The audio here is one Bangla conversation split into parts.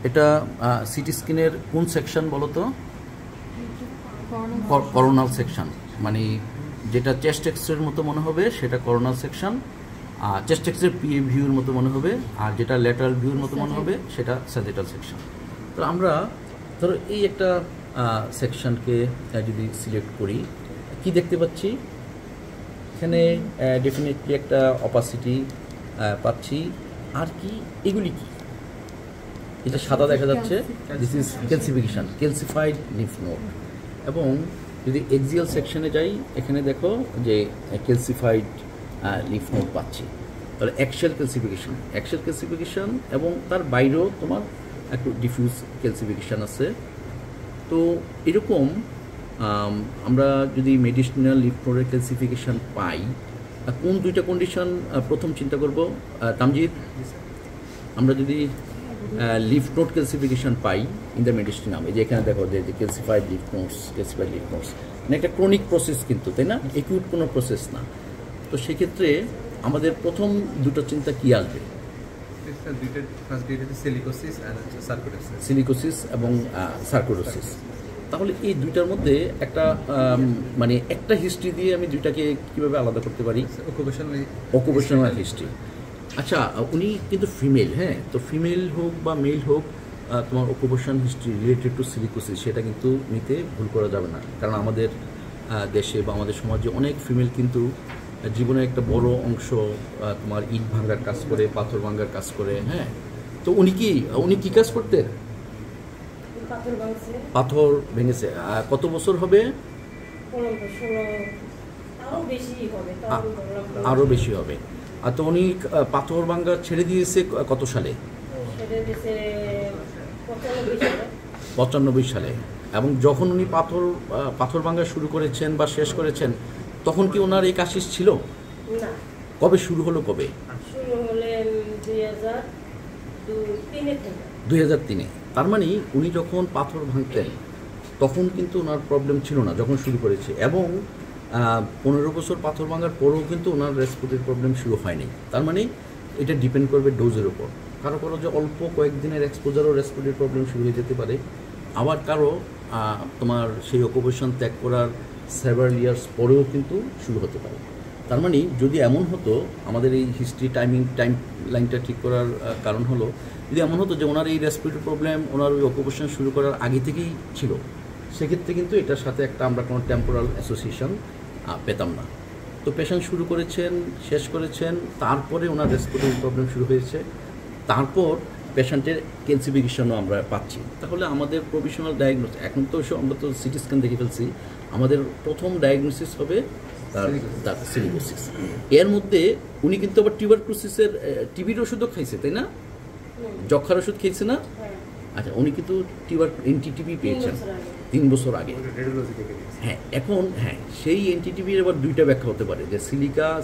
এটা সিটি স্ক্যানের কোন সেকশন বলো তো? করোনাল সেকশন, মানে যেটা চেস্ট এক্সরের মতো মনে হবে সেটা করোনাল সেকশন, আর চেস্ট এক্সরের পিএ ভিউর মতো মনে হবে, আর যেটা ল্যাটারাল ভিউর মতো মনে হবে সেটা স্যাজিটাল সেকশন। তো আমরা ধরো এই একটা সেকশনকে যদি সিলেক্ট করি, কি দেখতে পাচ্ছি এখানে? ডেফিনেটলি একটা অপাসিটি পাচ্ছি। আর কি এগুলি কি? এটা সাদা দেখা যাচ্ছে, this is calcification, calcified lymph node. এবং যদি এক্সিয়াল সেকশনে যাই, এখানে দেখো যে ক্যালসিফাইড লিম্ফ নোড পাচ্ছি। তাহলে অ্যাক্সিয়াল ক্যালসিফিকেশন এবং তার বাইরেও তোমার একটু ডিফিউজ ক্যালসিফিকেশন আছে। তো এরকম আমরা যদি মেডিসিনাল লিম্ফ নোডের ক্যালসিফিকেশন পাই, কোন দুইটা কন্ডিশন প্রথম চিন্তা করব তামজিদ? আমরা যদি লিম্ফ নোড ক্যালসিফিকেশন পাই ইন দ্য মেডিসিনাম, এই যে এখানে দেখো যে ক্যালসিফাইড লিম্ফ নোডস, মানে একটা ক্রনিক প্রসেস কিন্তু, তাই না? একিউট কোনো প্রসেস না। তো সেক্ষেত্রে আমাদের প্রথম দুটো চিন্তা কি আসবে? সিলিকোসিস এবং সার্কোডোসিস। তাহলে এই দুইটার মধ্যে একটা মানে একটা হিস্ট্রি দিয়ে আমি দুইটাকে কিভাবে আলাদা করতে পারি? Occupational history. আচ্ছা, উনি কিন্তু ফিমেল, হ্যাঁ, তো ফিমেল হোক বা মেল হোক, তোমার occupation history related to silicosis সেটা কিন্তু নিতে ভুল করা যাবে না। কারণ আমাদের দেশে বা আমাদের সমাজে অনেক ফিমেল কিন্তু জীবনের একটা বড় অংশ তোমার ইট ভাঙার কাজ করে, পাথর ভাঙার কাজ করে, হ্যাঁ। তো উনি কি কাজ করতেন? পাথর ভেঙেছে। কত বছর হবে? আরো বেশি হবে। আর তো উনি পাথর ভাঙা ছেড়ে দিয়েছে কত সালে? 95 সালে। এবং যখন উনি পাথর ভাঙা শুরু করেছেন বা শেষ করেছেন, তখন কি ওনার এই কাশিস ছিল? কবে শুরু হলো? 2003-এ। তার মানে উনি যখন পাথর ভাঙতেন তখন কিন্তু ওনার প্রবলেম ছিল না যখন শুরু করেছে, এবং 15 বছর পাথর ভাঙার পরেও কিন্তু ওনার রেসপিরেটরি প্রবলেম শুরু হয়নি। তার মানে এটা ডিপেন্ড করবে ডোজের উপর। কারো যে অল্প কয়েকদিনের এক্সপোজারও রেসপিরেটরি প্রবলেম শুরু হয়ে যেতে পারে, আবার কারো তোমার সেই অকুপেশন ত্যাগ করার সেভারাল ইয়ার্স পরেও কিন্তু শুরু হতে পারে। তার মানে যদি এমন হতো, আমাদের এই হিস্ট্রি টাইম লাইনটা ঠিক করার কারণ হলো, যদি এমন হতো যে ওনার এই রেসপিরেটরি প্রবলেম ওনার ওই অকুপেশন শুরু করার আগে থেকেই ছিল, সেক্ষেত্রে কিন্তু এটার সাথে আমরা কোনো টেম্পোরাল অ্যাসোসিয়েশন পেতাম না। তো পেশেন্ট শুরু করেছেন, শেষ করেছেন, তারপরে ওনার রেসপিরেটরি প্রবলেম শুরু হয়েছে, তারপর পেশেন্টের ক্যালসিফিকেশনও আমরা পাচ্ছি। তাহলে আমাদের প্রভিশনাল ডায়াগনোসিস, এখন তো আমরা তো সিটি স্ক্যান দেখে ফেলছি, আমাদের প্রথম ডায়াগনোসিস হবে তার সিলিকোসিস। এর মধ্যে উনি কিন্তু আবার টিউবারকুলোসিসের টিবির ওষুধও খাইছে, তাই না? যক্ষার ওষুধ খেয়েছে না? আচ্ছা, উনি কিন্তু এনটিটিভি পেয়েছেন 3 বছর আগে। হ্যাঁ, এখন সেই এনটিটিভির এবার দুইটা ব্যাখ্যা হতে পারে, যে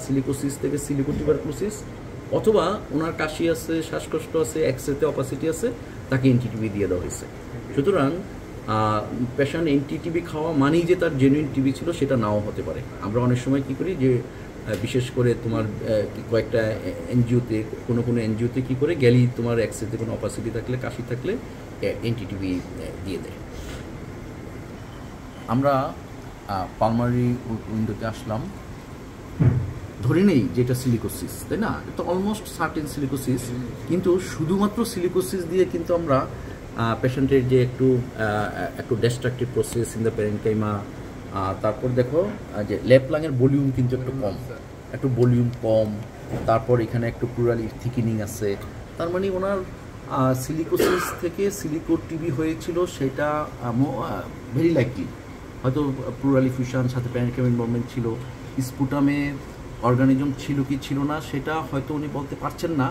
সিলিকোসিস থেকে সিলিকোটিউবারকুলোসিস, অথবা ওনার কাশি আছে, শ্বাসকষ্ট আছে, এক্সরেতে অপাসিটি আছে, তাকে এনটিটিভি দিয়ে দেওয়া হয়েছে। সুতরাং পেশেন্ট এনটিটিভি খাওয়া মানেই যে তার জেনুইন টিবি ছিল সেটা নাও হতে পারে। আমরা অনেক সময় কী করি যে বিশেষ করে তোমার কয়েকটা এনজিওতে, কোনো এনজিওতে কী করে গেলেই তোমার এক্সরেতে কোনো অপাসিটি থাকলে, কাশি থাকলে এনটিটিভি দিয়ে দেয়। আমরা পালমারি উইন্ডোতে আসলাম, ধরে নেই যেটা সিলিকোসিস, তাই না? এটা অলমোস্ট সার্টেন সিলিকোসিস, কিন্তু শুধুমাত্র সিলিকোসিস দিয়ে কিন্তু আমরা পেশেন্টের যে একটু destructive process in the parenchyma, তারপর দেখো যে লেফট লাংয়ের ভলিউম কিন্তু একটু ভলিউম কম, তারপর এখানে একটু প্লুরাল থিকেনিং আছে। তার মানে ওনার সিলিকোসিস থেকে সিলিকোটিবি হয়েছিল, সেটা ভেরি লাইকলি হয়তো প্লুরাল ইফিউশন সাথে প্যারেনকাইমা ইনভলভমেন্ট ছিল। স্পুটামে অর্গানিজম ছিল কি ছিল না সেটা হয়তো উনি বলতে পারছেন না,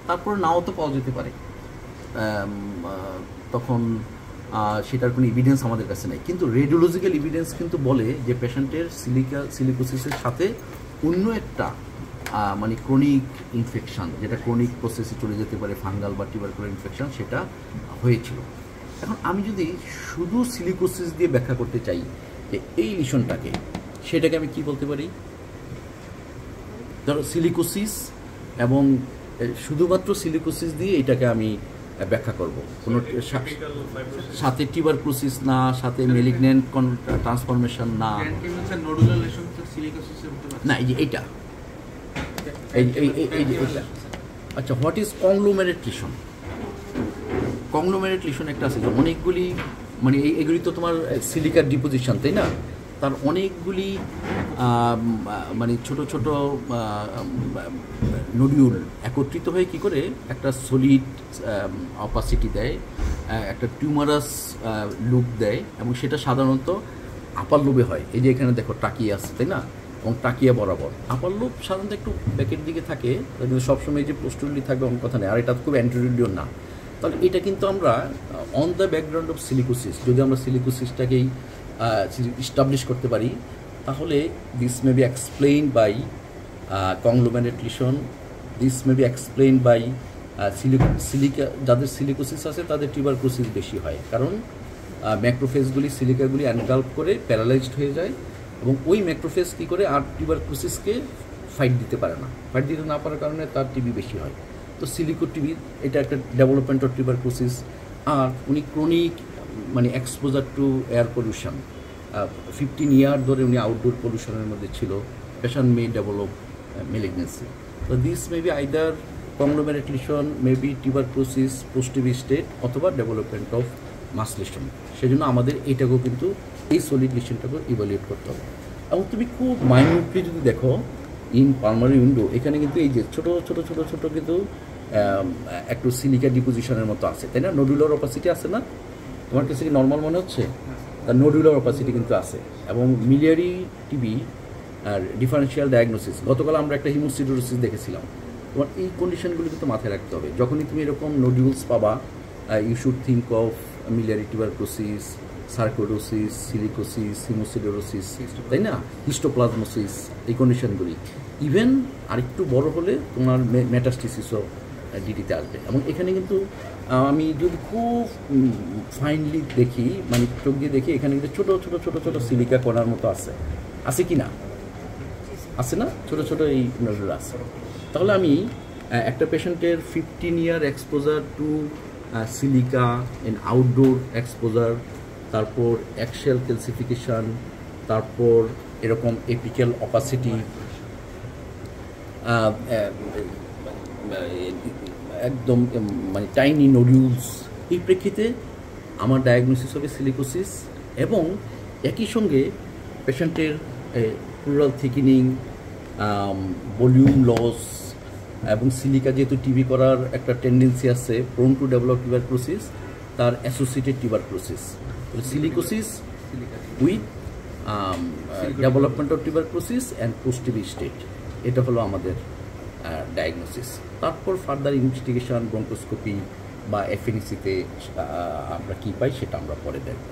তারপর নাও তো পাওয়া যেতে পারে, তখন সেটার কোনো এভিডেন্স আমাদের কাছে নেই। কিন্তু রেডিওলজিক্যাল এভিডেন্স কিন্তু বলে যে পেশেন্টের সিলিকোসিসের সাথে অন্য একটা মানে ক্রনিক ইনফেকশান, যেটা ক্রনিক প্রসেসে চলে যেতে পারে, ফাঙ্গাল বা টিউবারকুলার ইনফেকশান, সেটা হয়েছিল। এখন আমি যদি শুধু সিলিকোসিস দিয়ে ব্যাখ্যা করতে চাই যে এই লিশনটাকে, সেটাকে আমি কি বলতে পারি? ধরো সিলিকোসিস, এবং শুধুমাত্র সিলিকোসিস দিয়ে এটাকে আমি ব্যাখ্যা করব। কোনো সাথে টিউবারকুলোসিস না, সাথে মেলিগন্যান্ট ট্রান্সফরমেশন না, না এই যে এইটা এইটা। আচ্ছা, হোয়াট ইজ কংগ্লোমেরেট লিশন? কংগ্লোমেরেট লিশন একটা আছে যে অনেকগুলি, মানে এগুলি তো তোমার সিলিকার ডিপোজিশন, তাই না? তার অনেকগুলি মানে ছোট ছোট নডিউল একত্রিত হয়ে কী করে একটা সলিড অপাসিটি দেয়, একটা টিউমারাস লুক দেয়, এবং সেটা সাধারণত আপার লোবে হয়। এই যে এখানে দেখো টাকিয়ে আছে, তাই না? এবং টাকিয়া বরাবর আপার লোব সাধারণত একটু ব্যাকের দিকে থাকে, কিন্তু সবসময় যে পোস্টেরিয়রলি থাকবে এমন কথা নেই। আর এটা খুব অ্যান্টেরিয়র না। তাহলে এটা কিন্তু আমরা on the background of silicosis, যদি আমরা সিলিকোসিসটাকেই ইস্টাবলিশ করতে পারি, তাহলে this may be explain by conglomerate lesion, this may be explain by silica. যাদের সিলিকোসিস আছে তাদের টিউবারকুলোসিস বেশি হয়, কারণ ম্যাক্রোফেজগুলি সিলিকাগুলি অ্যানগাল্প করে প্যারালাইজড হয়ে যায়, এবং ওই ম্যাক্রোফেজ কী করে আর টিউবারকুলোসিসকে ফাইট দিতে পারে না। ফাইট দিতে না পারার কারণে তার টিবি বেশি হয়। তো সিলিকো টিবি এটা একটা ডেভেলপমেন্ট অফ টিউবারকুলোসিস। আর উনি ক্রনিক মানে exposure to air pollution, 15 year ধরে উনি আউটডোর পলিউশনের মধ্যে ছিল। Patient may develop malignancy. তো this may be either conglomerate lesion, may be tuberculosis post TB state, অথবা ডেভেলপমেন্ট অফ মাস লিশন। সেজন্য আমাদের এইটাকেও কিন্তু এই সলিড লিশনটাকেও ইভ্যালুয়েট করতে হবে। এবং তুমি খুব মাইনিউটলি যদি দেখো ইন পালমারি উইন্ডো, এখানে কিন্তু এই যে ছোটো ছোটো ছোটো ছোটো কিন্তু একটু সিলিকা ডিপোজিশনের মতো আছে, তাই না? নডুলার অপাসিটি আছে না? তোমার কাছে কি নর্মাল মনে হচ্ছে? তার নডুলার অপাসিটি কিন্তু আছে। এবং মিলিয়ারি টিবি আর ডিফারেন্সিয়াল ডায়াগনোসিস, গতকাল আমরা একটা হিমোসিডোসিস দেখেছিলাম। তোমার এই কন্ডিশনগুলো কিন্তু মাথায় রাখতে হবে। যখনই তুমি এরকম নডিউলস পাবা, you should think of miliary tuberculosis, sarcoidosis, silicosis, haemosiderosis, তাই না? হিস্টোপ্লাজমোসিস, এই কন্ডিশনগুলি। ইভেন আরেকটু বড় হলে তোমার মেটাস্টিসিসও ডিটিতে আসবে। এবং এখানে কিন্তু আমি যদি খুব ফাইনলি দেখি, মানে চোখ দিয়ে দেখি, এখানে কিন্তু ছোটো ছোটো ছোটো ছোটো সিলিকা কণার মতো আছে কি না? আছে না? ছোটো ছোটো এই নজর আছে। তাহলে আমি একটা পেশেন্টের 15 year exposure to silica in outdoor exposure, তারপর অ্যাক্সিয়াল ক্যালসিফিকেশন, তারপর এরকম এপিক্যাল অপাসিটি, একদম মানে টাইনি নডিউলস, এই প্রেক্ষিতে আমার ডায়াগনোসিস হবে সিলিকোসিস। এবং একই সঙ্গে পেশেন্টের প্লুরাল থিকেনিং, ভলিউম লস, এবং সিলিকা যেহেতু টিবি করার একটা টেন্ডেন্সি আছে, প্রোন টু ডেভেলপ টিউবারকুলোসিস, তার associated tuberculosis. Silicosis with development of tuberculosis and post TB state, এটা হলো আমাদের ডায়াগনোসিস। তারপর ফার্দার ইনভেস্টিগেশন, ব্রঙ্কোস্কোপি বা এফএনসিতে আমরা কী পাই সেটা আমরা পরে দেখব।